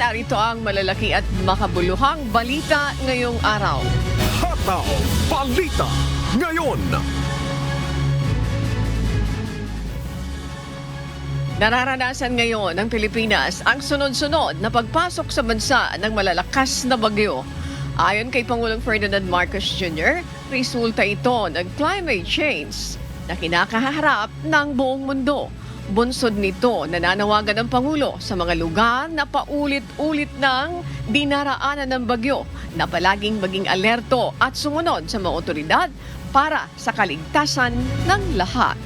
Narito ang malalaki at makabuluhang balita ngayong araw. Hataw Balita ngayon. Nararanasan ngayon ng Pilipinas ang sunod-sunod na pagpasok sa bansa ng malalakas na bagyo. Ayon kay Pangulong Ferdinand Marcos Jr., resulta ito ng climate change na kinakaharap ng buong mundo. Bunsod nito, nananawagan ng Pangulo sa mga lugar na paulit-ulit ng dinaraanan ng bagyo na palaging maging alerto at sumunod sa mga otoridad para sa kaligtasan ng lahat.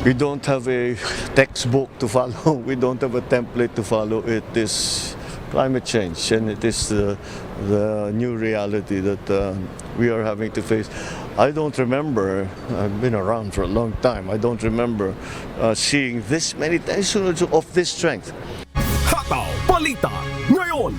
We don't have a textbook to follow. We don't have a template to follow. It is climate change, and it is the new reality that we are having to face. I don't remember, I've been around for a long time, I don't remember seeing this many typhoons of this strength. Hataw Balita ngayon.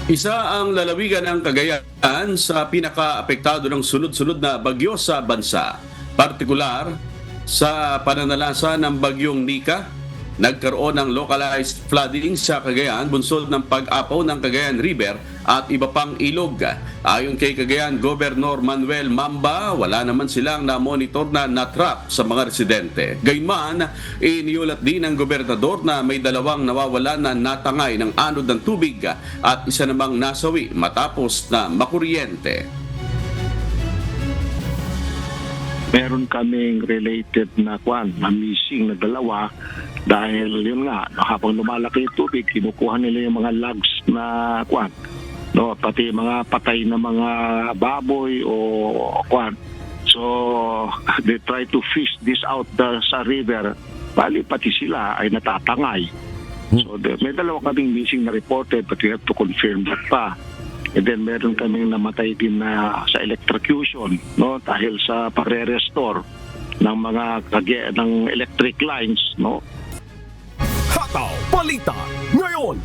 Isa ang lalawigan ng Cagayan sa pinaka-apektado ng sunod-sunod na bagyo sa bansa. Partikular sa pananalasa ng bagyong Nika, nagkaroon ng localized flooding sa Cagayan bunsod ng pag-apaw ng Cagayan River at iba pang ilog. Ayon kay Cagayan Governor Manuel Mamba, wala naman silang na-monitor na natrap sa mga residente. Gayunman, iniulat din ng gobernador na may dalawang nawawalan na natangay ng anod ng tubig at isa namang nasawi matapos na makuryente. Meron kaming related na missing na dalawa dahil yun nga, habang lumalaki yung tubig, kinukuha nila yung mga logs na no, pati mga patay na mga baboy o So, they try to fish this out sa river, bali pati sila ay natatangay. So, may dalawa kaming missing na reported but we have to confirm that pa. And then meron kaming namatay din na sa electrocution, no, dahil sa pagre-restore ng mga ng electric lines, no. Hataw Balita ngayon.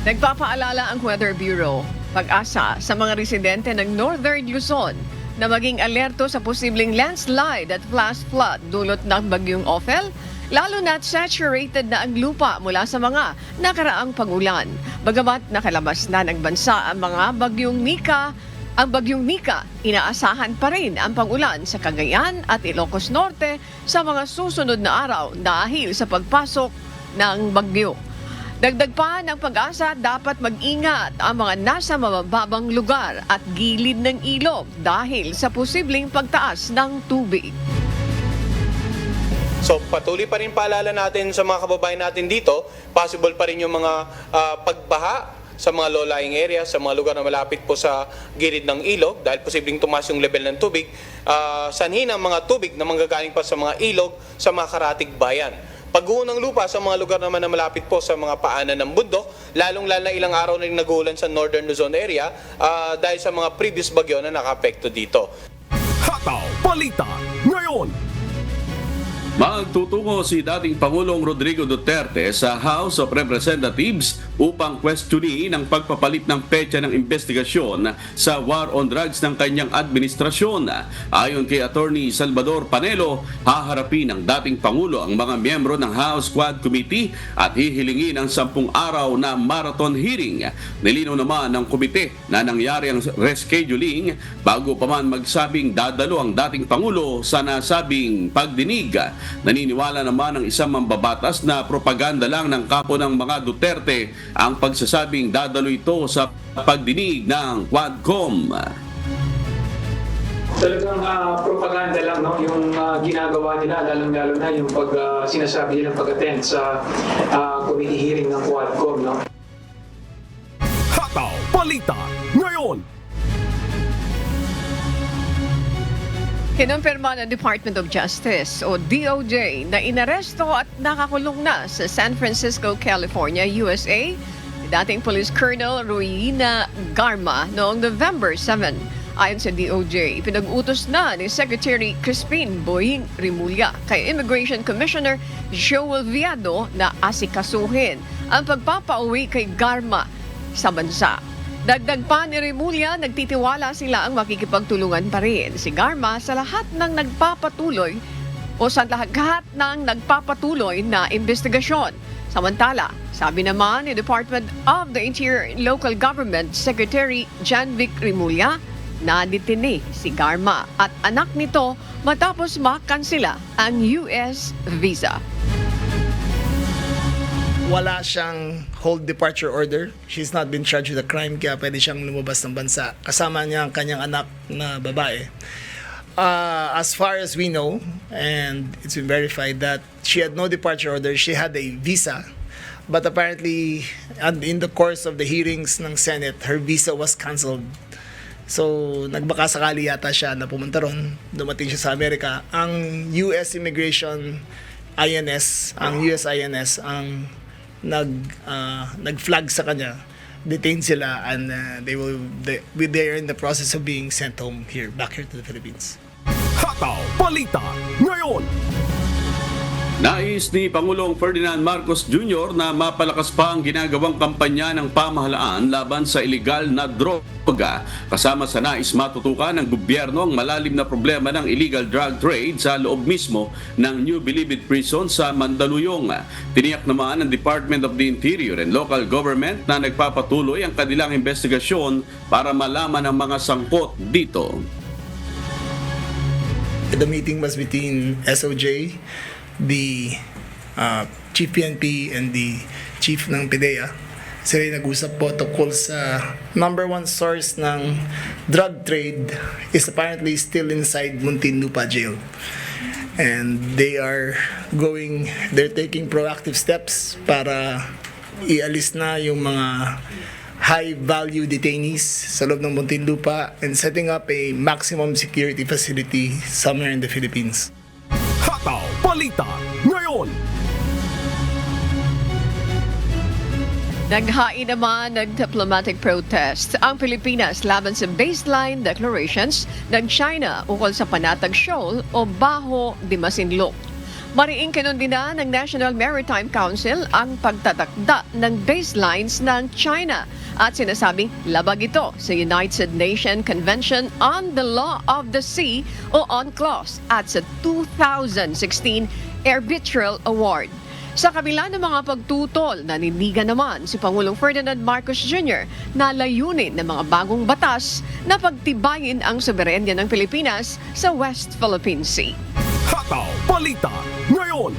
Nagpapaalala ang Weather Bureau, Pag-asa, sa mga residente ng Northern Luzon na maging alerto sa posibleng landslide at flash flood dulot ng bagyong Ophel, lalo na't saturated na ang lupa mula sa mga nakaraang pag-ulan. Bagamat nakalabas na ng bansa ang mga bagyong Nika, inaasahan pa rin ang pag-ulan sa Cagayan at Ilocos Norte sa mga susunod na araw dahil sa pagpasok ng bagyo. Dagdag pa ng Pag-asa, dapat mag-ingat ang mga nasa mababang lugar at gilid ng ilog dahil sa posibleng pagtaas ng tubig. So patuloy pa rin paalala natin sa mga kababayan natin dito, possible pa rin yung mga pagbaha sa mga low-lying areas, sa mga lugar na malapit po sa gilid ng ilog dahil posibleng tumaas yung level ng tubig. Sanhin ang mga tubig na manggagaling pa sa mga ilog sa mga karatig bayan. Pagguho ng lupa sa mga lugar naman na malapit po sa mga paanan ng bundok, lalong-lalo na ilang araw na rin nagulan sa Northern Luzon area dahil sa mga previous bagyo na naka-apekto dito. Hataw Balita ngayon. Magtutungo si dating Pangulong Rodrigo Duterte sa House of Representatives upang questionin ang pagpapalit ng petsa ng investigasyon sa war on drugs ng kanyang administrasyon. Ayon kay Attorney Salvador Panelo, haharapin ng dating Pangulo ang mga miyembro ng House Quad Committee at hihilingin ang 10 araw na marathon hearing. Nilinaw naman ng komite na nangyari ang rescheduling bago pa man magsabing dadalo ang dating Pangulo sa nasabing pagdinig. Naniniwala naman ang isang mambabatas na propaganda lang ng kapo ng mga Duterte ang pagsasabing dadalo ito sa pagdinig ng Quadcom. Talagang propaganda lang, no? Yung ginagawa nila, lalong-lalo na yung sinasabi nilang pag-attend sa committee hearing ng Quadcom, no? Hataw Balita ngayon. Kinumpirma ng Department of Justice o DOJ na inaresto at nakakulong na sa San Francisco, California, USA, dating Police Colonel Ruina Garma noong November 7. Ayon sa DOJ, pinag-utos na ni Secretary Crispin Boying Rimulya kay Immigration Commissioner Joel Viado na asikasuhin ang pagpapauwi kay Garma sa bansa. Dagdag pa ni Rimulya, nagtitiwala sila ang makikipagtulungan pa rin si Garma sa lahat ng nagpapatuloy o o sa lahat ng nagpapatuloy na investigasyon. Samantala, sabi naman ni Department of the Interior and Local Government Secretary Janvic Rimulya na detine si Garma at anak nito matapos makansela ang US visa. Wala siyang hold departure order. She's not been charged with a crime kaya pwede siyang lumabas ng bansa. Kasama niya ang kanyang anak na babae. As far as we know, and it's been verified that she had no departure order, she had a visa. But apparently, in the course of the hearings ng Senate, her visa was canceled. So, nagbaka sakali yata siya na pumunta ron, dumating siya sa Amerika. Ang US Immigration INS, ang US INS, ang nag-flag sa kanya, detained sila, and they are in the process of being sent home back here to the Philippines. Hataw Balita ngayon. Nais ni Pangulong Ferdinand Marcos Jr. na mapalakas pa ang ginagawang kampanya ng pamahalaan laban sa iligal na droga, kasama sa nais matutukan ng gobyerno ang malalim na problema ng illegal drug trade sa loob mismo ng New Bilibid Prison sa Mandaluyong. Tiniyak naman ng Department of the Interior and Local Government na nagpapatuloy ang kanilang investigasyon para malaman ang mga sangkot dito. The meeting was between SOJ, the Chief PNP, and the Chief ng PIDEA. Sila yung nag-usap po tungkol sa number one source ng drug trade is apparently still inside Muntinlupa Jail. And they're taking proactive steps para ialis na yung mga high-value detainees sa loob ng Muntinlupa and setting up a maximum security facility somewhere in the Philippines. Hataw Balita ngayon. Naghain naman ng diplomatic protest ang Pilipinas laban sa baseline declarations ng China ukol sa Panatag Shoal o Baho de Masinloc. Mariing kinundina ng National Maritime Council ang pagtatakda ng baselines ng China at sinasabing labag ito sa United Nations Convention on the Law of the Sea o UNCLOS at sa 2016 Arbitral Award. Sa kabila ng mga pagtutol, nanindigan naman si Pangulong Ferdinand Marcos Jr. na layunin ng mga bagong batas na pagtibayin ang soberenya ng Pilipinas sa West Philippine Sea. Hataw Balita ngayon.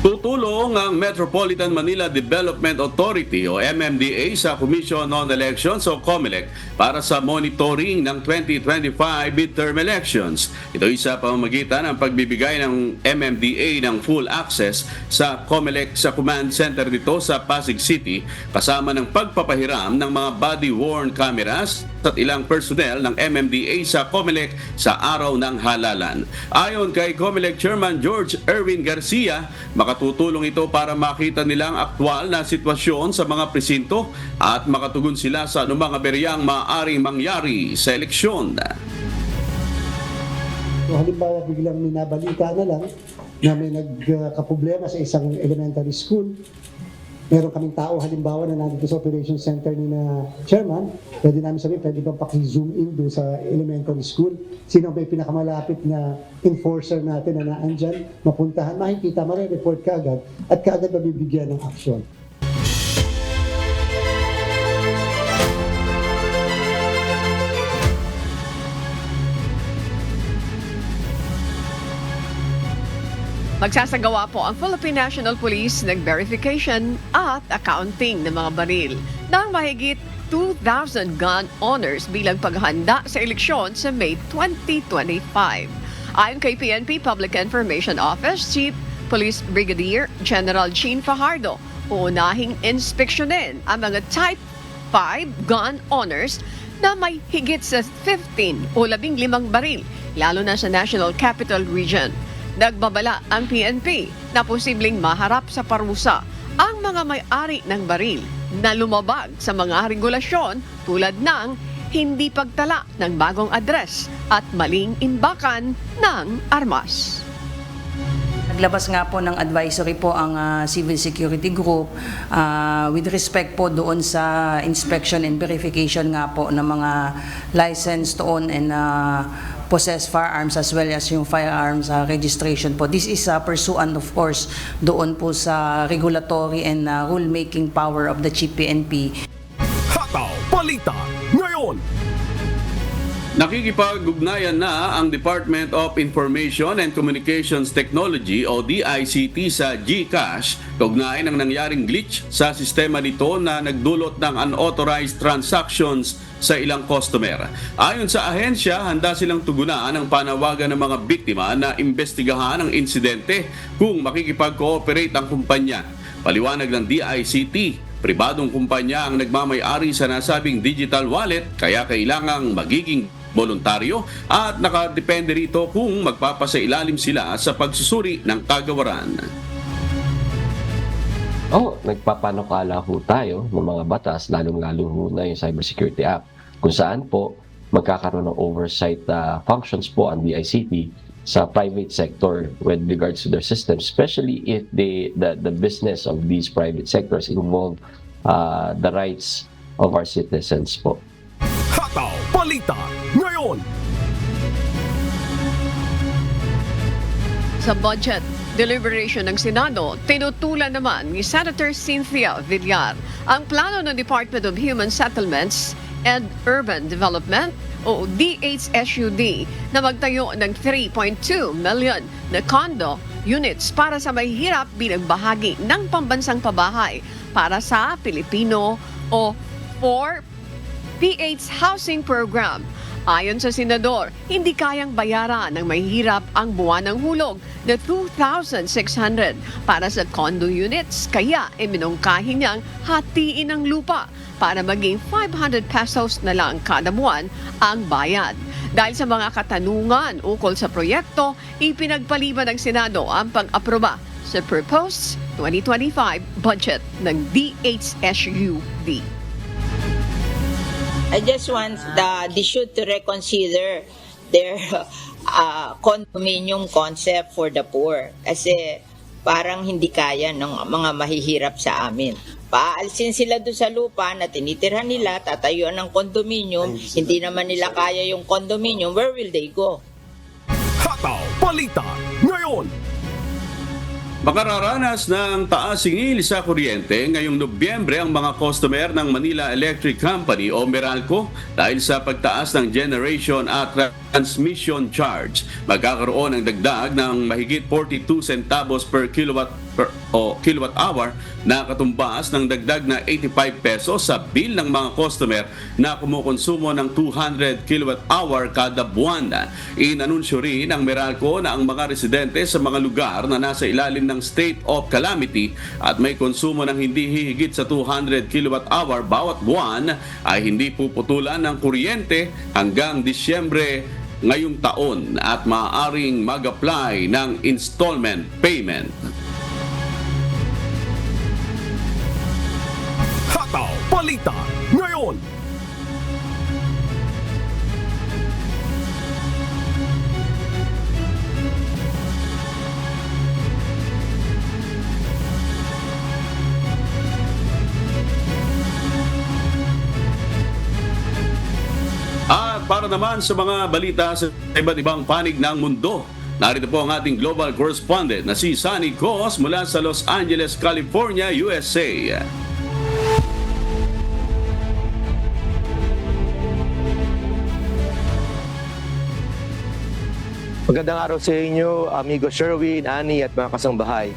Tutulong ang Metropolitan Manila Development Authority o MMDA sa Commission on Elections o COMELEC para sa monitoring ng 2025 midterm elections. Ito ay sa pamamagitan ng pagbibigay ng MMDA ng full access sa COMELEC sa command center dito sa Pasig City kasama ng pagpapahiram ng mga body-worn cameras at ilang personnel ng MMDA sa COMELEC sa araw ng halalan. Ayon kay COMELEC Chairman George Erwin Garcia, makatutulong ito para makita nila ang aktwal na sitwasyon sa mga presinto at makatugon sila sa anumang aberyang maaaring mangyari sa eleksyon. So, halimbawa, biglang minabalita na lang na may nagkaproblema sa isang elementary school. Meron kaming tao, halimbawa, na nandito sa Operations Center ni na Chairman, pwede namin sabihin, pwede bang paki-zoom in doon sa elementary school? Sino ba yung pinakamalapit na enforcer natin na naandyan? Mapuntahan, makikita, mare-report ka agad at kaagad mabibigyan ng action. Magsasagawa po ang Philippine National Police ng verification at accounting ng mga baril ng mahigit 2,000 gun owners bilang paghahanda sa eleksyon sa May 2025. Ayon kay PNP Public Information Office Chief Police Brigadier General Jean Fajardo, uunahing inspeksyonin ang mga Type 5 gun owners na may higit sa 15 o 15 baril, lalo na sa National Capital Region. Nagbabala ang PNP na posibleng maharap sa parusa ang mga may-ari ng baril na lumabag sa mga regulasyon tulad ng hindi pagtala ng bagong address at maling imbakan ng armas. Naglabas nga po ng advisory po ang Civil Security Group with respect po doon sa inspection and verification nga po ng mga license to own and possess firearms as well as yung firearms registration po. This is pursuant of course doon po sa regulatory and rulemaking power of the Chief PNP. Hataw Balita ngayon. Nakikipag-ugnayan na ang Department of Information and Communications Technology o DICT sa GCash kaugnay ng nangyaring glitch sa sistema nito na nagdulot ng unauthorized transactions sa ilang customer. Ayon sa ahensya, handa silang tugunan ang panawagan ng mga biktima na imbestigahan ang insidente kung makikipag-cooperate ang kumpanya. Paliwanag ng DICT, pribadong kumpanya ang nagmamay-ari sa nasabing digital wallet kaya kailangang magiging voluntaryo at nakadepende rito kung magpapasailalim sila sa pagsusuri ng kagawaran. Nagpapanukala ho tayo ng mga batas, lalong-lalo ho na yung Cybersecurity Act, kung saan po magkakaroon ng oversight functions po ang DICT sa private sector with regards to their systems, especially if the business of these private sectors involve the rights of our citizens po. Hataw Balita ngayon. Sa budget deliberation ng Senado, tinutulan naman ni Senator Cynthia Villar ang plano ng Department of Human Settlements and Urban Development o DHSUD na magtayo ng 3.2 million na condo units para sa mahihirap bilang bahagi ng pambansang pabahay para sa Pilipino o 4PH Housing Program. Ayon sa senador, hindi kayang bayaran ng mahihirap ang buwan ng hulog na 2,600 para sa condo units, kaya iminungkahi niyang hatiin ang lupa para maging 500 pesos na lang kada buwan ang bayad. Dahil sa mga katanungan ukol sa proyekto, ipinagpaliban ng Senado ang pag-aproba sa proposed 2025 budget ng DHSUD. I just want the should to reconsider their condominium concept for the poor. Kasi parang hindi kaya ng mga mahihirap sa amin. Paalisin sila doon sa lupa na tinitirhan nila, tatayuan ng condominium, hindi naman nila kaya yung condominium, where will they go? Hataw Balita ngayon. Makararanas ng taas singil sa kuryente ngayong Nobyembre ang mga customer ng Manila Electric Company o Meralco dahil sa pagtaas ng generation at transmission charge. Magkakaroon ng dagdag ng mahigit 42 centavos per kilowatt hour na katumbas ng dagdag na 85 pesos sa bill ng mga customer na kumukonsumo ng 200 kilowatt hour kada buwan. Inanunsyo rin ng Meralco na ang mga residente sa mga lugar na nasa ilalim ng state of calamity at may konsumo ng hindi hihigit sa 200 kilowatt hour bawat buwan ay hindi puputulan ng kuryente hanggang Disyembre ngayong taon at maaaring mag-apply ng installment payment. Hataw Balita ngayon. At para naman sa mga balita sa iba't ibang panig ng mundo, narito po ang ating global correspondent na si Sunny Cos mula sa Los Angeles, California, USA. Magandang araw sa inyo, amigo Sherwin, Annie at mga kasangbahay.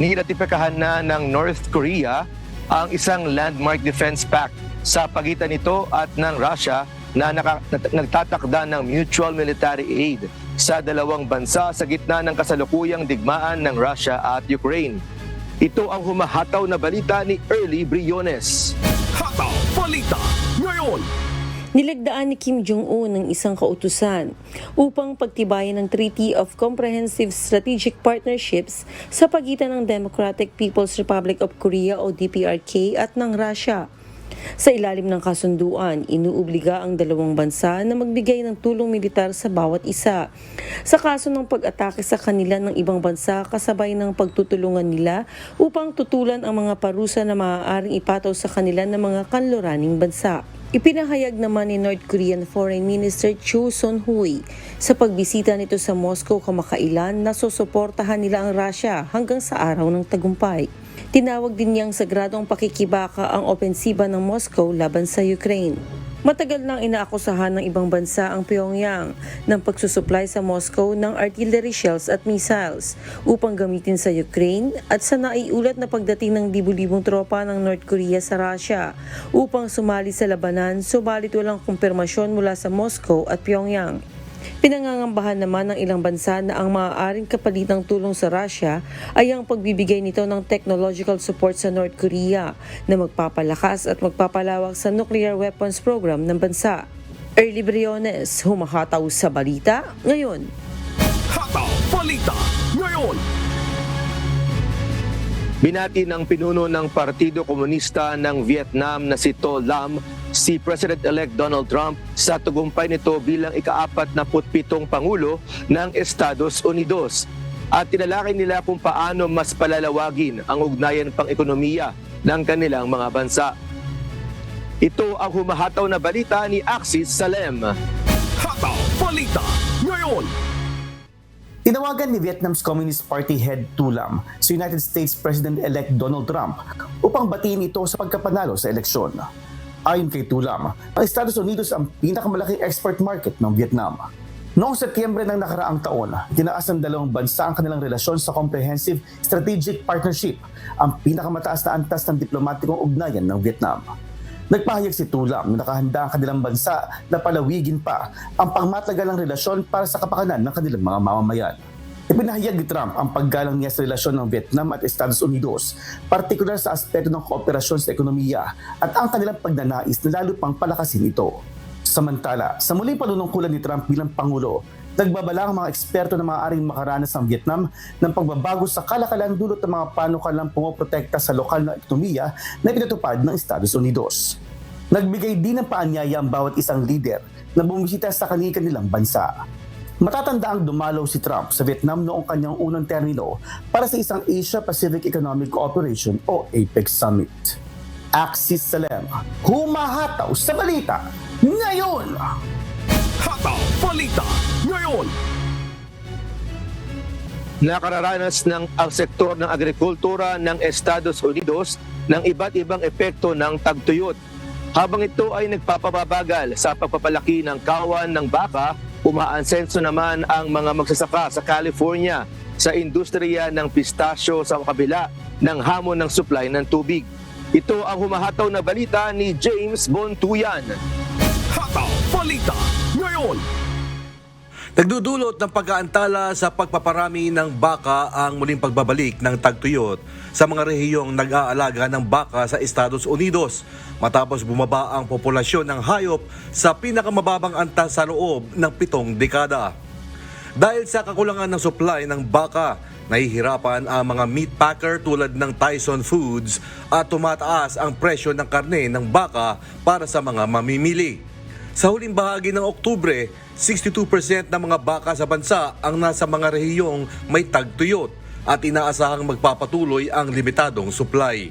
Niratipikahan na ng North Korea ang isang landmark defense pact sa pagitan nito at ng Russia na nagtatakda ng mutual military aid sa dalawang bansa sa gitna ng kasalukuyang digmaan ng Russia at Ukraine. Ito ang humahataw na balita ni Early Briones. Hataw Balita ngayon. Nilagdaan ni Kim Jong-un ng isang kautusan upang pagtibayan ng Treaty of Comprehensive Strategic Partnerships sa pagitan ng Democratic People's Republic of Korea o DPRK at ng Russia. Sa ilalim ng kasunduan, inuobliga ang dalawang bansa na magbigay ng tulong militar sa bawat isa. Sa kaso ng pag-atake sa kanila ng ibang bansa kasabay ng pagtutulungan nila upang tutulan ang mga parusa na maaaring ipataw sa kanila ng mga kanluraning bansa. Ipinahayag naman ni North Korean Foreign Minister Cho Son-hui sa pagbisita nito sa Moscow kamakailan na susuportahan nila ang Russia hanggang sa araw ng tagumpay. Tinawag din niyang sagradong pakikibaka ang opensiba ng Moscow laban sa Ukraine. Matagal nang inaakusahan ng ibang bansa ang Pyongyang ng pagsusupply sa Moscow ng artillery shells at missiles upang gamitin sa Ukraine at sa naiulat na pagdating ng libu-libong tropa ng North Korea sa Russia upang sumali sa labanan, subalit walang kumpirmasyon mula sa Moscow at Pyongyang. Pinangangambahan naman ng ilang bansa na ang maaaring kapalit ng tulong sa Russia ay ang pagbibigay nito ng technological support sa North Korea na magpapalakas at magpapalawak sa nuclear weapons program ng bansa. Early Briones, humahataw sa balita ngayon. Hataw Balita Ngayon. Binati ng pinuno ng Partido Komunista ng Vietnam na si To Lam si President-elect Donald Trump sa tagumpay nito bilang ika-47 Pangulo ng Estados Unidos. At tinalakay nila kung paano mas palalawagin ang ugnayan pang-ekonomiya ng kanilang mga bansa. Ito ang humahataw na balita ni Axis Salem. Hataw Balita Ngayon. Tinawagan ni Vietnam's Communist Party head Tu Lam si United States President-elect Donald Trump upang batiin ito sa pagkapanalo sa eleksyon. Ayon kay Tu Lam, ang Estados Unidos ang pinakamalaking export market ng Vietnam. Noong Setyembre ng nakaraang taon, tinaas ng dalawang bansa ang kanilang relasyon sa Comprehensive Strategic Partnership, ang pinakamataas na antas ng diplomatikong ugnayan ng Vietnam. Nagpahayag si Tu Lam na nakahanda ang kanilang bansa na palawigin pa ang pangmatagalang relasyon para sa kapakanan ng kanilang mga mamamayan. Ipinahayag ni Trump ang paggalang niya sa relasyon ng Vietnam at Estados Unidos, partikular sa aspeto ng kooperasyon sa ekonomiya at ang kanilang pagnanais na lalo pang palakasin ito. Samantala, sa muling panunungkulan ni Trump bilang Pangulo, nagbabala ang mga eksperto na maaaring makaranas ng Vietnam ng pagbabago sa kalakalan dulot ng mga panukalang pumoprotekta sa lokal na ekonomiya na pinatupad ng Estados Unidos. Nagbigay din ng paanyaya ang bawat isang lider na bumisita sa kanilang bansa. Matatanda ang dumalaw si Trump sa Vietnam noong kanyang unang termino para sa isang Asia-Pacific Economic Cooperation o APEC Summit. Axis Salem, humahataw sa balita ngayon! Hataw Balita Ngayon. Nakararanas ng ang sektor ng agrikultura ng Estados Unidos ng iba't ibang epekto ng tagtuyot. Habang ito ay nagpapababagal sa pagpapalaki ng kawan ng baka, umaansenso naman ang mga magsasaka sa California sa industriya ng pistasyo sa kabila ng hamon ng supply ng tubig. Ito ang humahataw na balita ni James Bontuyan. Hataw Balita Ngayon. Nagdudulot ng pag-aantala sa pagpaparami ng baka ang muling pagbabalik ng tagtuyot sa mga rehiyong nag-aalaga ng baka sa Estados Unidos matapos bumaba ang populasyon ng hayop sa pinakamababang antas sa loob ng 7 dekada. Dahil sa kakulangan ng supply ng baka, nahihirapan ang mga meat packer tulad ng Tyson Foods at tumataas ang presyo ng karne ng baka para sa mga mamimili. Sa huling bahagi ng Oktubre, 62% ng mga baka sa bansa ang nasa mga rehiyong may tagtuyot at inaasahang magpapatuloy ang limitadong supply.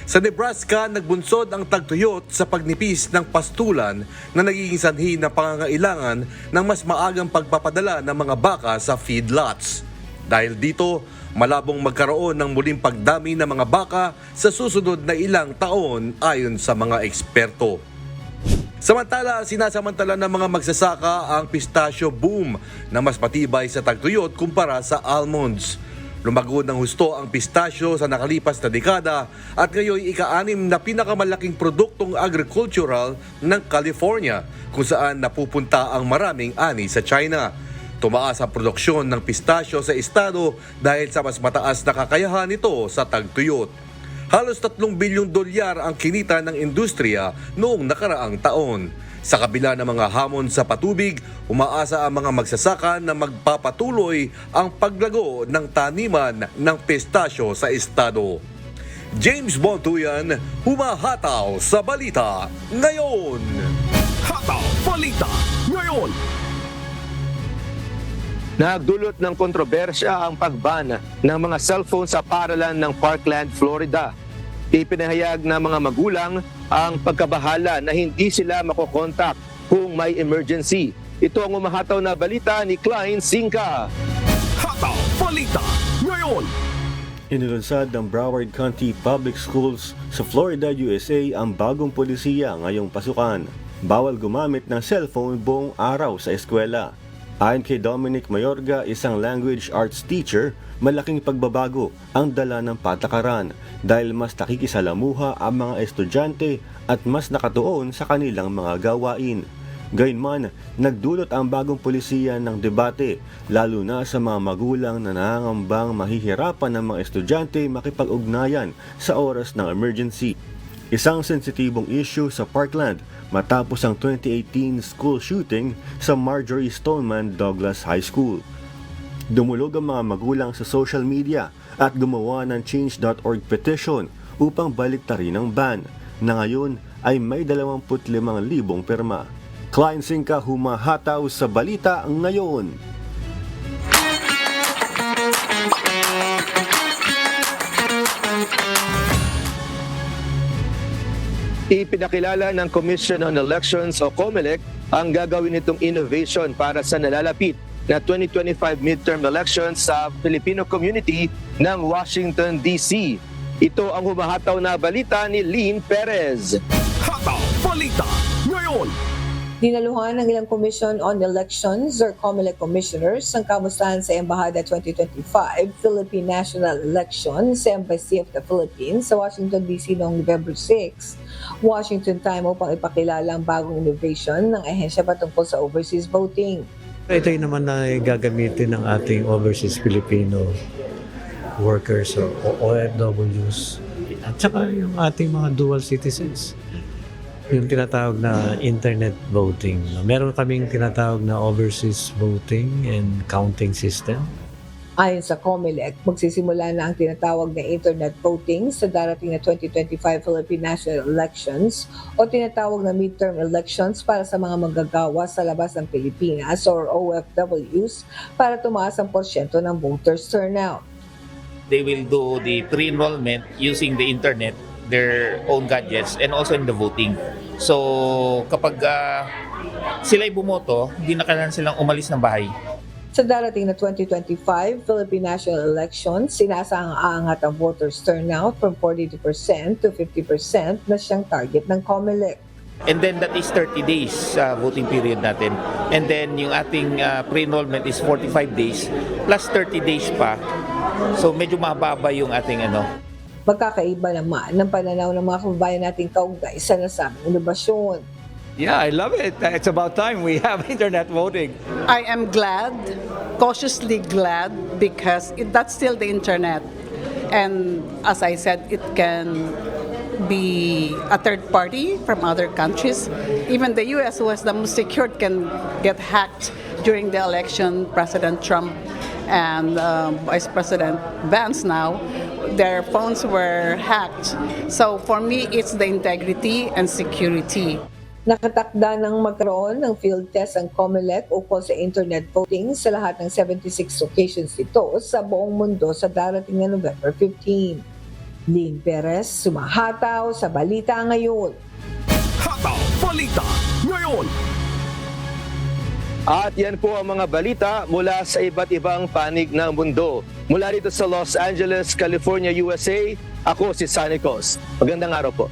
Sa Nebraska, nagbunsod ang tagtuyot sa pagnipis ng pastulan na nagiging sanhi ng pangangailangan ng mas maagang pagpapadala ng mga baka sa feedlots. Dahil dito, malabong magkaroon ng muling pagdami ng mga baka sa susunod na ilang taon ayon sa mga eksperto. Samantala, sinasamantala ng mga magsasaka ang pistachio boom na mas matibay sa tagtuyot kumpara sa almonds. Lumago ng husto ang pistachio sa nakalipas na dekada at ngayon ika-6 na pinakamalaking produktong agricultural ng California kung saan napupunta ang maraming ani sa China. Tumaas ang produksyon ng pistachio sa estado dahil sa mas mataas na kakayahan nito sa tagtuyot. Halos $3 bilyong ang kinita ng industriya noong nakaraang taon. Sa kabila ng mga hamon sa patubig, umaasa ang mga magsasaka na magpapatuloy ang paglago ng taniman ng pistachio sa estado. James Bontuyan, humahataw sa balita ngayon. Hataw Balita Ngayon. Nagdulot ng kontrobersya ang pagban ng mga cellphone sa paaralan ng Parkland, Florida. Ipinahayag ng mga magulang ang pagkabahala na hindi sila makokontak kung may emergency. Ito ang umahataw na balita ni Klein Singka. Hataw Balita ngayon. Inilunsad ng Broward County Public Schools sa Florida, USA ang bagong polisiya ngayong pasukan. Bawal gumamit ng cellphone buong araw sa eskwela. Ayon kay Dominic Mayorga, isang language arts teacher, malaking pagbabago ang dala ng patakaran dahil mas nakikisalamuha ang mga estudyante at mas nakatuon sa kanilang mga gawain. Gayunman, nagdulot ang bagong polisiya ng debate, lalo na sa mga magulang na nangangambang mahihirapan ng mga estudyante makipag-ugnayan sa oras ng emergency. Isang sensitibong issue sa Parkland matapos ang 2018 school shooting sa Marjorie Stoneman Douglas High School. Dumulog ang mga magulang sa social media at gumawa ng Change.org petition upang baliktarin ang ban, na ngayon ay may 25,000 pirma. Klein Singka, humahataw sa balita ngayon. Ipinakilala ng Commission on Elections o COMELEC ang gagawin nitong innovation para sa nalalapit na 2025 midterm elections sa Filipino community ng Washington, D.C. Ito ang humahataw na balita ni Lynn Perez. Hataw Balita ngayon. Dinaluhan ng ilang Commission on Elections or COMELEC commissioners ang kamustahan sa Embahada 2025 Philippine National Election sa Embassy of the Philippines sa Washington, D.C. noong November 6, Washington time upang ipakilala ang bagong innovation ng ahensya patungkol sa overseas voting. Ito yung naman na gagamitin ng ating overseas Filipino workers o OFWs at saka yung ating mga dual citizens. Yung tinatawag na internet voting. Meron kaming tinatawag na overseas voting and counting system. Ayon sa COMELEC, magsisimula na ang tinatawag na internet voting sa darating na 2025 Philippine National Elections o tinatawag na midterm elections para sa mga manggagawa sa labas ng Pilipinas or OFWs para tumaas ang porsyento ng voters turnout. They will do the pre-enrollment using the internet, their own gadgets, and also in the voting. So kapag sila'y bumoto, hindi na kailangan silang umalis ng bahay. Sa darating na 2025 Philippine National Elections, sinasang-aangat ang voters turnout from 42% to 50% na siyang target ng COMELEC. And then that is 30 days voting period natin. And then yung ating pre-enrollment is 45 days plus 30 days pa. So medyo mababa yung ating Magkakaiba naman ng pananaw ng mga kababayan nating kaugnay sa nasabing inobasyon. Yeah, I love it. It's about time we have internet voting. I am glad, cautiously glad, because that's still the internet. And as I said, it can be a third party from other countries. Even the US, who was the most secured, can get hacked during the election. President Trump and Vice President Vance now, their phones were hacked. So for me, it's the integrity and security. Nakatakda ng magkaroon ng field test ang COMELEC ukol sa internet voting sa lahat ng 76 locations nito sa buong mundo sa darating na November 15. Lynn Perez, sumahataw sa Balita Ngayon. Hataw Balita ngayon. At yan po ang mga balita mula sa iba't ibang panig ng mundo. Mula dito sa Los Angeles, California, USA, ako si Sunny Cos. Magandang araw po.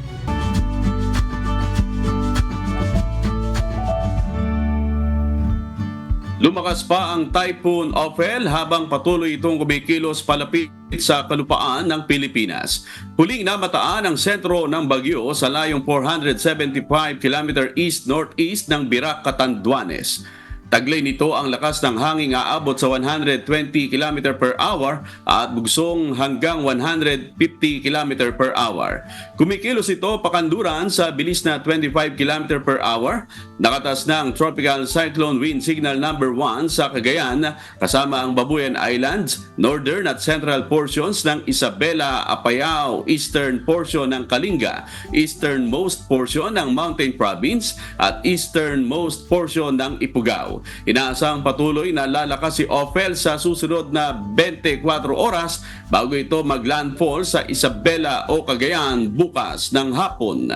Lumakas pa ang Typhoon Ophel habang patuloy itong kumikilos palapit sa kalupaan ng Pilipinas. Huling namataan ang sentro ng bagyo sa layong 475 km east-northeast ng Birac, Catanduanes. Taglay nito ang lakas ng hangin aabot sa 120 km per hour at bugsong hanggang 150 km per hour. Kumikilos ito pakanduran sa bilis na 25 km per hour. Nakatas na ang Tropical Cyclone Wind Signal number 1 sa Cagayan kasama ang Babuyan Islands, northern at central portions ng Isabela, Apayao, eastern portion ng Kalinga, easternmost portion ng Mountain Province at easternmost portion ng Ifugao. araw. Inaasahang patuloy na lalakas si Ophel sa susunod na 24 oras bago ito maglandfall sa Isabela o Cagayan bukas ng hapon.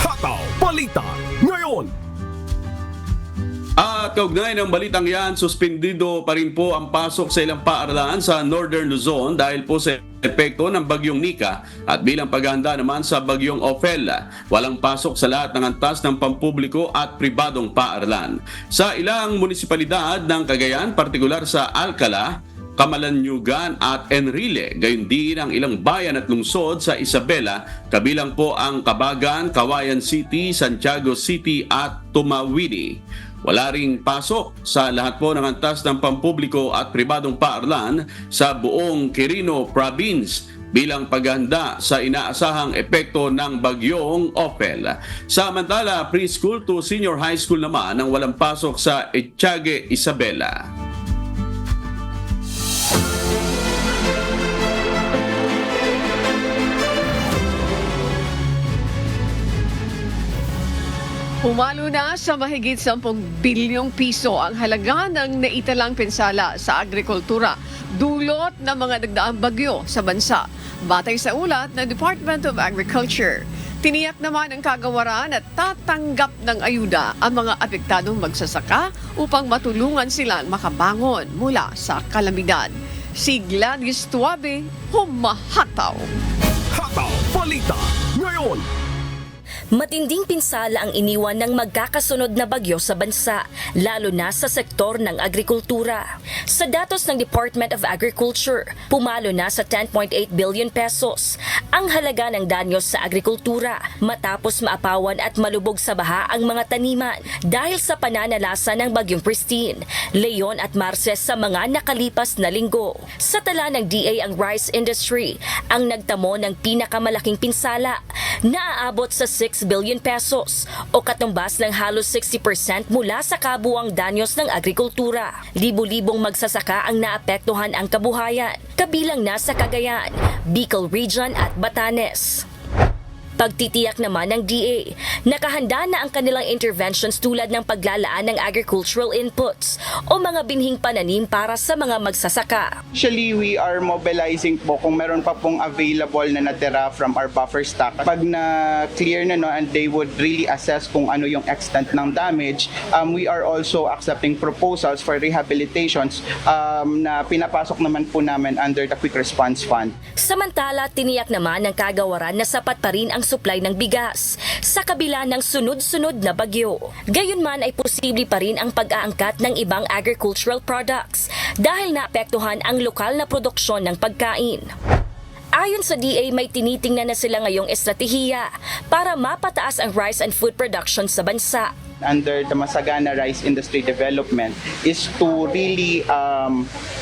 Hataw Balita ngayon. At kaugnay ng balitang yan, suspendido pa rin po ang pasok sa ilang paaralan sa Northern Luzon dahil po sa epekto ng bagyong Nika at bilang paghahanda naman sa bagyong Ophel. Walang pasok sa lahat ng antas ng pampubliko at pribadong paaralan. Sa ilang munisipalidad ng Cagayan, partikular sa Alcala, Camalanyugan at Enrile, gayon din ang ilang bayan at lungsod sa Isabela, kabilang po ang Cabagan, Kawayan City, Santiago City at Tumawini. Wala ring pasok sa lahat po ng antas ng pampubliko at pribadong paaralan sa buong Quirino Province bilang paghahanda sa inaasahang epekto ng bagyong Ophel. Samantala, preschool to senior high school naman ang walang pasok sa Etiague, Isabela. Pumalo na sa mahigit 10 bilyong piso ang halaga ng naitalang pinsala sa agrikultura dulot ng mga nagdaang bagyo sa bansa. Batay sa ulat ng Department of Agriculture, tiniyak naman ng kagawaran at tatanggap ng ayuda ang mga apektadong magsasaka upang matulungan silang makabangon mula sa kalamidad. Si Gladys Tuabe, humahataw. Hataw Balita ngayon. Matinding pinsala ang iniwan ng magkakasunod na bagyo sa bansa, lalo na sa sektor ng agrikultura. Sa datos ng Department of Agriculture, pumalo na sa 10.8 billion pesos ang halaga ng danyos sa agrikultura matapos maapawan at malubog sa baha ang mga taniman dahil sa pananalasa ng bagyong Christine, Leon at Marces sa mga nakalipas na linggo. Sa tala ng DA ang rice industry ang nagtamo ng pinakamalaking pinsala, naaabot sa 6 billion pesos o katumbas ng halos 60% mula sa kabuuang danyos ng agrikultura. Libo-libong magsasaka ang naapektuhan ang kabuhayan, kabilang na sa Cagayan, Bicol Region at Batanes. Pagtitiyak naman ng DA, nakahanda na ang kanilang interventions tulad ng paglalaan ng agricultural inputs o mga binhing pananim para sa mga magsasaka. Actually, we are mobilizing po kung meron pa pong available na natira from our buffer stock. Pag na-clear na, no, and they would really assess kung ano yung extent ng damage, we are also accepting proposals for rehabilitations na pinapasok naman po namin under the Quick Response Fund. Samantala, tiniyak naman ng kagawaran na sapat pa rin ang supply ng bigas sa kabila ng sunod-sunod na bagyo. Gayunman ay posible pa rin ang pag-aangkat ng ibang agricultural products dahil naapektuhan ang lokal na produksyon ng pagkain. Ayon sa DA, may tinitingnan na sila ngayong estratehiya para mapataas ang rice and food production sa bansa. Under the Masagana Rice Industry Development is to really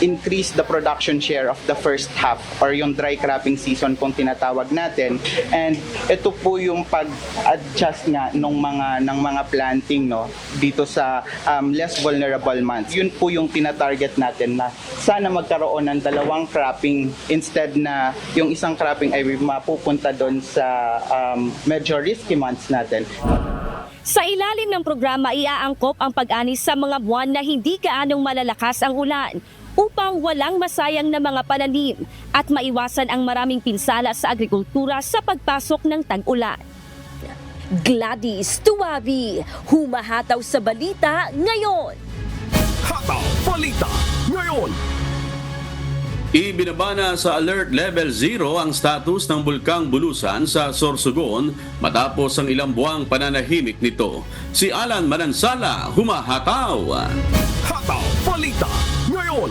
increase the production share of the first half or yung dry cropping season kung tinatawag natin, and ito po yung pag-adjust nga ng mga planting, no, dito sa less vulnerable months. Yun po yung tinatarget natin na sana magkaroon ng dalawang cropping instead na yung isang cropping ay mapupunta doon sa medyo risky months natin. Sa ilalim ng programa, iaangkop ang pag-ani sa mga buwan na hindi gaanong malalakas ang ulan upang walang masayang na mga pananim at maiwasan ang maraming pinsala sa agrikultura sa pagpasok ng tag-ulan. Gladys Tuabi, humahataw sa balita ngayon. Hataw Balita ngayon. Ibinabana sa Alert Level 0 ang status ng Bulkang Bulusan sa Sorsogon matapos ang ilang buwang pananahimik nito. Si Alan Manansala, humahataw. Hataw Balita ngayon.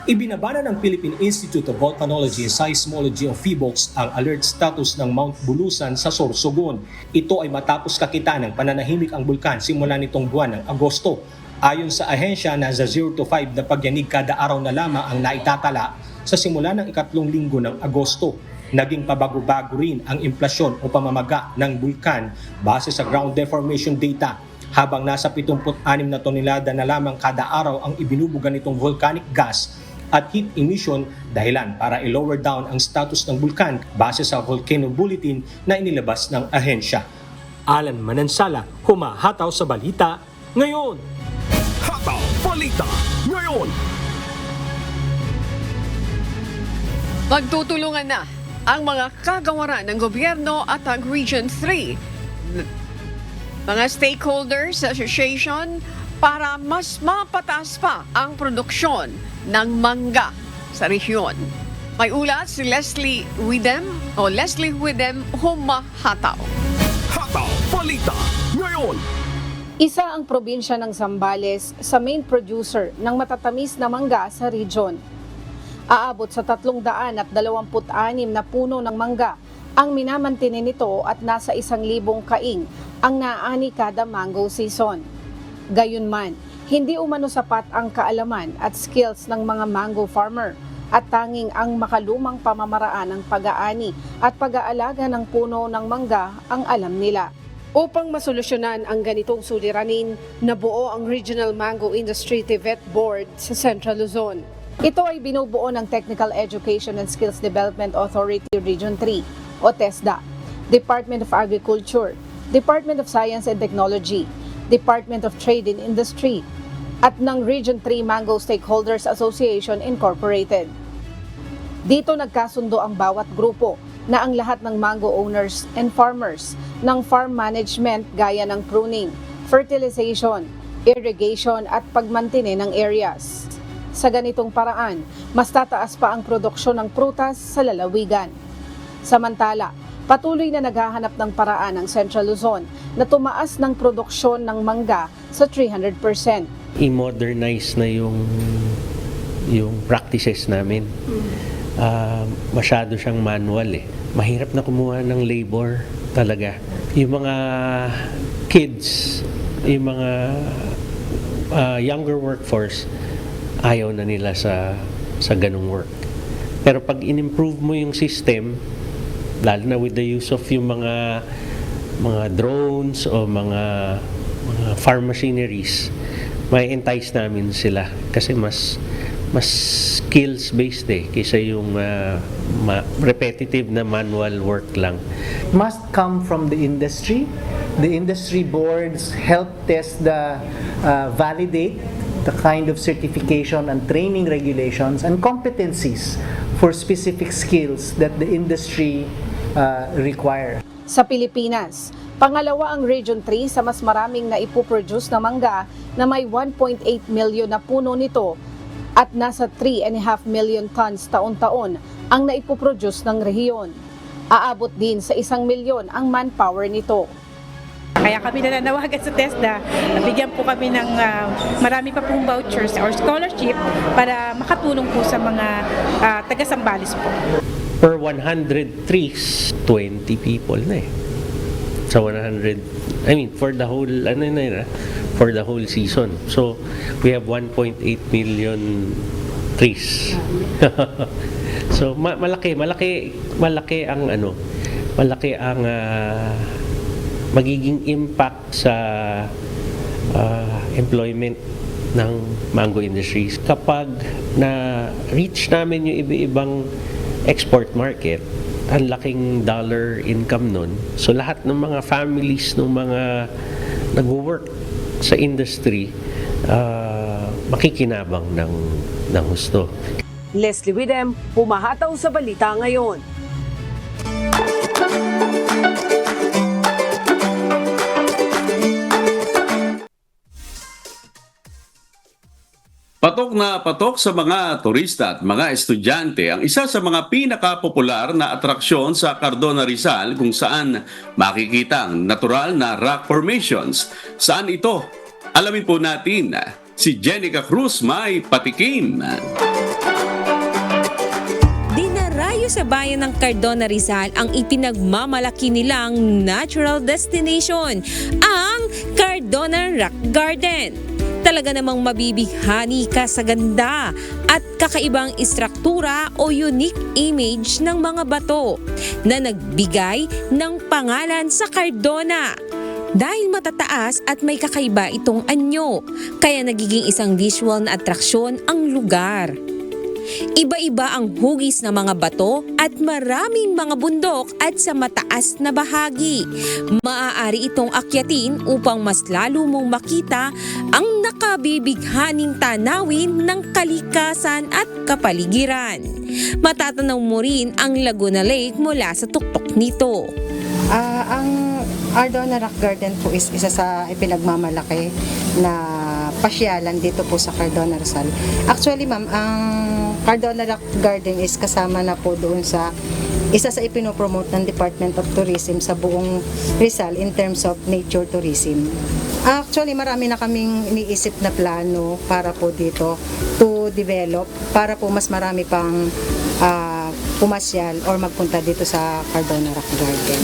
Ibinabana ng Philippine Institute of Volcanology and Seismology of PHIVOLCS ang alert status ng Mount Bulusan sa Sorsogon. Ito ay matapos kakita ng pananahimik ang bulkan simula nitong buwan ng Agosto. Ayon sa ahensya, nasa 0 to 5 na pagyanig kada araw na lamang ang naitatala sa simula ng ikatlong linggo ng Agosto. Naging pabago-bago rin ang inflasyon o pamamaga ng bulkan base sa ground deformation data, habang nasa 76 na tonelada na lamang kada araw ang ibinubuga nitong volcanic gas at heat emission, dahilan para i-lower down ang status ng bulkan base sa volcano bulletin na inilabas ng ahensya. Alan Manansala, humahataw sa balita ngayon. Balita Ngayon. Magtutulungan na ang mga kagawaran ng gobyerno at ang Region 3, mga stakeholders association para mas mapataas pa ang produksyon ng mangga sa rehiyon. May ulat si Leslie Widem Humahataw. Hataw Balita Ngayon. Isa ang probinsya ng Zambales sa main producer ng matatamis na mangga sa region. Aabot sa 326 na puno ng mangga ang minamantinin nito at nasa 1,000 kaing ang naaani kada mango season. Gayunman, hindi umano sapat ang kaalaman at skills ng mga mango farmer at tanging ang makalumang pamamaraan ng pag-aani at pag-aalaga ng puno ng mangga ang alam nila. Upang masolusyonan ang ganitong suliranin, nabuo ang Regional Mango Industry TVET Board sa Central Luzon. Ito ay binubuo ng Technical Education and Skills Development Authority Region 3 o TESDA, Department of Agriculture, Department of Science and Technology, Department of Trade and Industry, at ng Region 3 Mango Stakeholders Association Incorporated. Dito nagkasundo ang bawat grupo na ang lahat ng mango owners and farmers ng farm management gaya ng pruning, fertilization, irrigation at pagmantine ng areas. Sa ganitong paraan, mas tataas pa ang produksyon ng prutas sa lalawigan. Samantala, patuloy na naghahanap ng paraan ang Central Luzon na tumaas ng produksyon ng mangga sa 300%. I-modernize na yung practices namin. Masyado siyang manual eh. Mahirap na kumuha ng labor talaga. Yung mga kids, yung mga younger workforce, ayaw na nila sa ganung work. Pero pag in-improve mo yung system, lalo na with the use of yung mga drones o mga farm machineries, may entice namin sila kasi mas skills-based kaysa yung repetitive na manual work lang. Must come from the industry. The industry boards help test validate the kind of certification and training regulations and competencies for specific skills that the industry require. Sa Pilipinas, pangalawa ang Region 3 sa mas maraming na ipoproduce na mangga na may 1.8 million na puno nito at nasa 3.5 million tons taon-taon ang naipoproduce ng rehiyon. Aabot din sa 1 milyon ang manpower nito. Kaya kami nananawagan sa TESDA, bigyan po kami ng marami pa pong vouchers or scholarship para makatulong po sa mga taga-Sambales po. Per 100 trees, 20 people na eh. So for the whole for the whole season. So we have 1.8 million trees. So malaki ang magiging impact sa employment ng mango industries. Kapag na-reach namin yung iba-ibang export market, ang laking dollar income nun. So lahat ng mga families ng mga nag-work sa industry, makikinabang ng husto. Leslie Widem, Humahataw sa Balita Ngayon. Patok na patok sa mga turista at mga estudyante ang isa sa mga pinakapopular na atraksyon sa Cardona Rizal kung saan makikita ang natural na rock formations. Saan ito? Alamin po natin. Si Jenica Cruz may patikim. Dinarayo sa bayan ng Cardona Rizal ang ipinagmamalaki nilang natural destination, ang Cardona Rock Garden. Talaga namang mabibihani ka sa ganda at kakaibang istruktura o unique image ng mga bato na nagbigay ng pangalan sa Cardona. Dahil matataas at may kakaiba itong anyo, kaya nagiging isang visual na atraksyon ang lugar. Iba-iba ang hugis ng mga bato at maraming mga bundok at sa mataas na bahagi. Maaari itong akyatin upang mas lalo mong makita ang nakabibighaning tanawin ng kalikasan at kapaligiran. Matatanaw mo rin ang Laguna Lake mula sa tuktok nito. Ang Ardona Rock Garden po is isa sa ipinagmamalaki na pasyalan dito po sa Cardona Rizal. Actually ma'am, ang Cardona Rock Garden is kasama na po doon sa isa sa ipinopromote ng Department of Tourism sa buong Rizal in terms of nature tourism. Actually, marami na kaming iniisip na plano para po dito to develop, para po mas marami pang pumasyal or magpunta dito sa Cardona Rock Garden.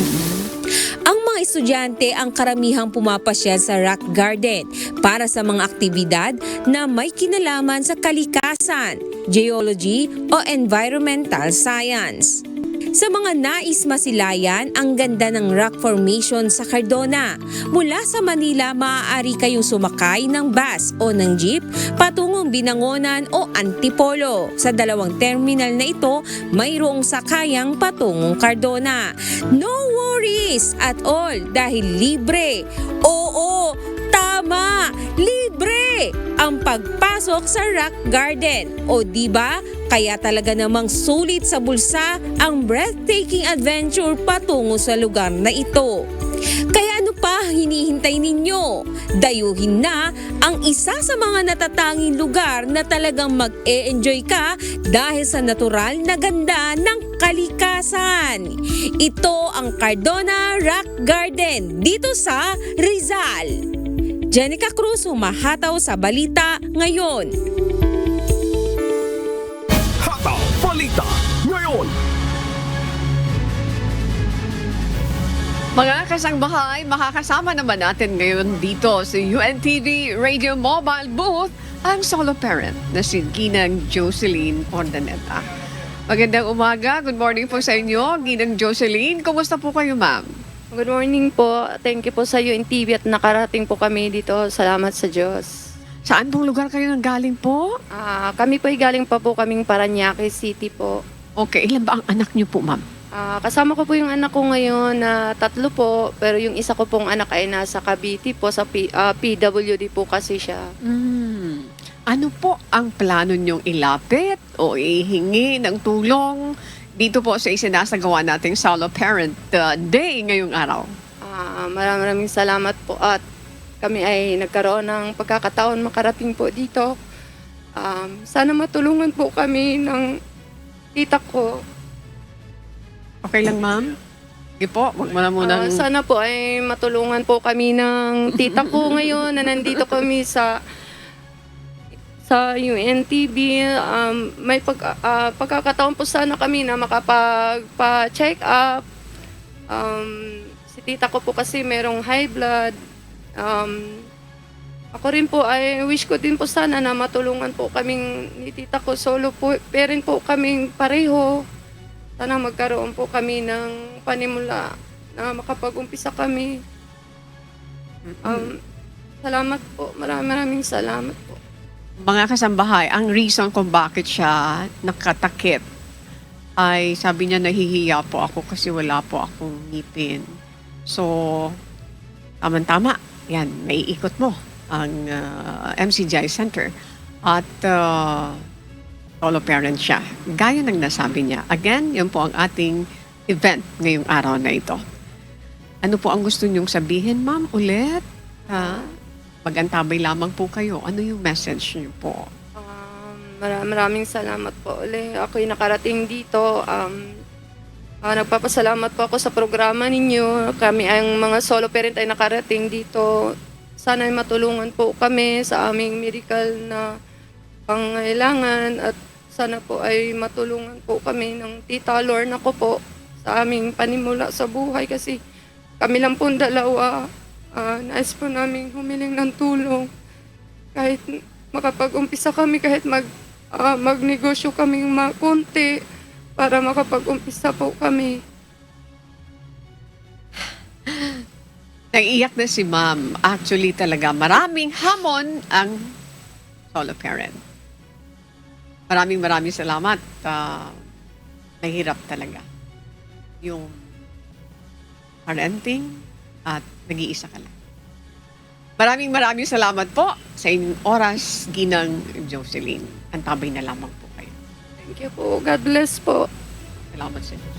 Ang mga estudyante ang karamihang pumapasyal sa Rock Garden para sa mga aktibidad na may kinalaman sa kalikasan, geology o environmental science. Sa mga nais masilayan ang ganda ng rock formation sa Cardona, mula sa Manila maaari kayong sumakay ng bus o ng jeep patungong Binangonan o Antipolo. Sa dalawang terminal na ito, mayroong sakayang patungong Cardona. No worries at all dahil libre. Oo, tama, libre ang pagpasok sa Rock Garden. O diba? Kaya talaga namang sulit sa bulsa ang breathtaking adventure patungo sa lugar na ito. Kaya ano pa hinihintay ninyo? Dayuhin na ang isa sa mga natatanging lugar na talagang mag-e-enjoy ka dahil sa natural na ganda ng kalikasan. Ito ang Cardona Rock Garden dito sa Rizal. Jenica Cruz, humahataw sa Balita Ngayon. Balita ngayon. Mga kasangbahay, makakasama naman natin ngayon dito sa UNTV Radio Mobile Booth ang solo parent na si Ginang Jocelyn Ordaneta. Magandang umaga. Good morning po sa inyo, Ginang Jocelyn. Kumusta po kayo, ma'am? Good morning po. Thank you po sa UNTV at nakarating po kami dito. Salamat sa Diyos. Saan pong lugar kayo nang galing po? Kami po ay galing pa po kaming Parañaque City po. Okay, ilan ba ang anak niyo po, ma'am? Kasama ko po yung anak ko ngayon na 3 po, pero yung isa ko pong anak ay nasa Cavite po, sa PWD po kasi siya. Ano po ang plano niyong ilapit o ihingi ng tulong dito po sa isinasagawa nating Solo Parent Day ngayong araw? Maraming salamat po at kami ay nagkaroon ng pagkakataon makarating po dito. Sana matulungan po kami ng tita ko. Okay lang, ma'am? Sige po, wag mo na muna. Sana po ay matulungan po kami ng tita ko ngayon na nandito kami sa UNTV. May pagkakataon po sana kami na makapagpa-check up. Si tita ko po kasi merong high blood. Ako rin po ay wish ko din po sana na matulungan po kaming ni tita ko, solo po, parent po kaming pareho. Sana magkaroon po kami ng panimula na makapag-umpisa kami. Salamat po, maraming salamat po. Mga kasambahay, ang reason kung bakit siya nakatakip ay sabi niya nahihiya po ako kasi wala po akong ngipin. So, tama-tama. Yan, naiikot mo ang MCGI Center at solo parent siya. Gaya ng nasabi niya. Again, yun po ang ating event ngayong araw na ito. Ano po ang gusto niyong sabihin, ma'am, ulit? Magantabay lamang po kayo. Ano yung message niyo po? Maraming salamat po ulit. Ako'y nakarating dito. Nagpapasalamat po ako sa programa ninyo. Kami ang mga solo parent ay nakarating dito. Sana ay matulungan po kami sa aming medical na pangailangan at sana po ay matulungan po kami ng tita Lorna ko po sa aming panimula sa buhay kasi kami lang po dalawa. Nais po namin humiling ng tulong kahit makapag-umpisa kami, kahit magnegosyo kaming konti para makapag-umpisa po kami. Naiiyak na si ma'am. Actually talaga maraming hamon ang solo parent. maraming salamat. Mahirap talaga yung parenting at nag-iisa ka lang. Maraming salamat po sa inyong oras, Ginang Jocelyn. Antabay na lamang po kayo. Thank you po. God bless po. Salamat sa inyo.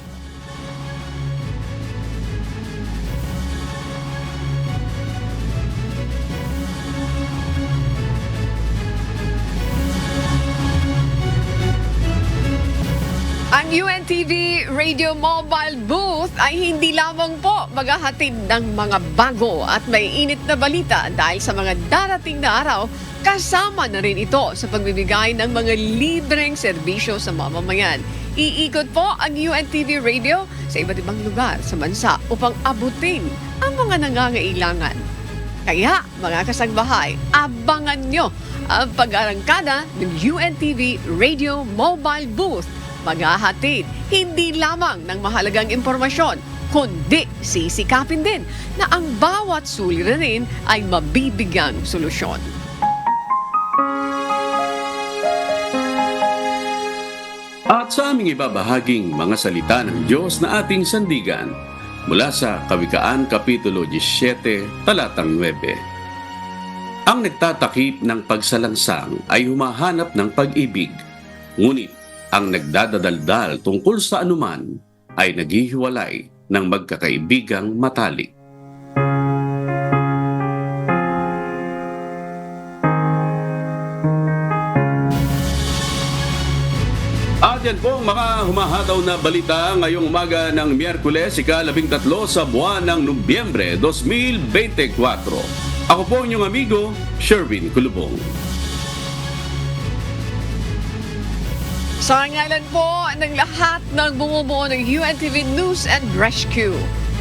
Ang UNTV Radio Mobile Booth ay hindi lamang po maghahatid ng mga bago at may init na balita dahil sa mga darating na araw, kasama na rin ito sa pagbibigay ng mga libreng serbisyo sa mamamayan. Iikot po ang UNTV Radio sa iba't ibang lugar sa bansa upang abutin ang mga nangangailangan. Kaya, mga kasangbahay, abangan nyo ang pag-arangkada ng UNTV Radio Mobile Booth. Maghahatid hindi lamang ng mahalagang impormasyon, kundi sisikapin din na ang bawat suliranin ay mabibigyang solusyon. At sa aming ibabahaging mga salita ng Diyos na ating sandigan mula sa Kawikaan Kapitulo 17, Talatang 9. Ang nagtatakip ng pagsalangsang ay humahanap ng pag-ibig, ngunit ang nagdadadaldal tungkol sa anuman ay naghihiwalay ng magkakaibigang matalik. At yan po ang mga humahataw na balita ngayong umaga ng Miyerkules, ika-13 sa buwan ng Nobyembre 2024. Ako po inyong amigo, Sherwin Kulubong. Sa ngalan po ng lahat ng bumubuo ng UNTV News and Rescue,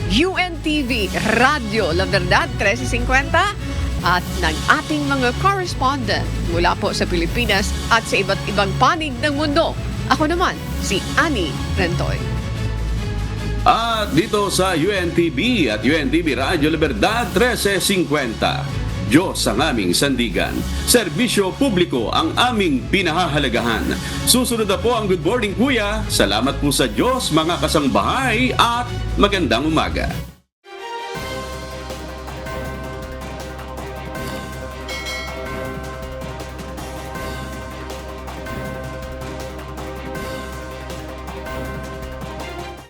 UNTV Radio La Verdad 1350 at ng ating mga correspondent mula po sa Pilipinas at sa iba't ibang panig ng mundo. Ako naman, si Annie Rentoy. At dito sa UNTV at UNTV Radio La Verdad 1350, Diyos ang aming sandigan. Serbisyo publiko ang aming pinahahalagahan. Susunod na po ang Good Morning Kuya. Salamat po sa Diyos, mga kasangbahay, at magandang umaga.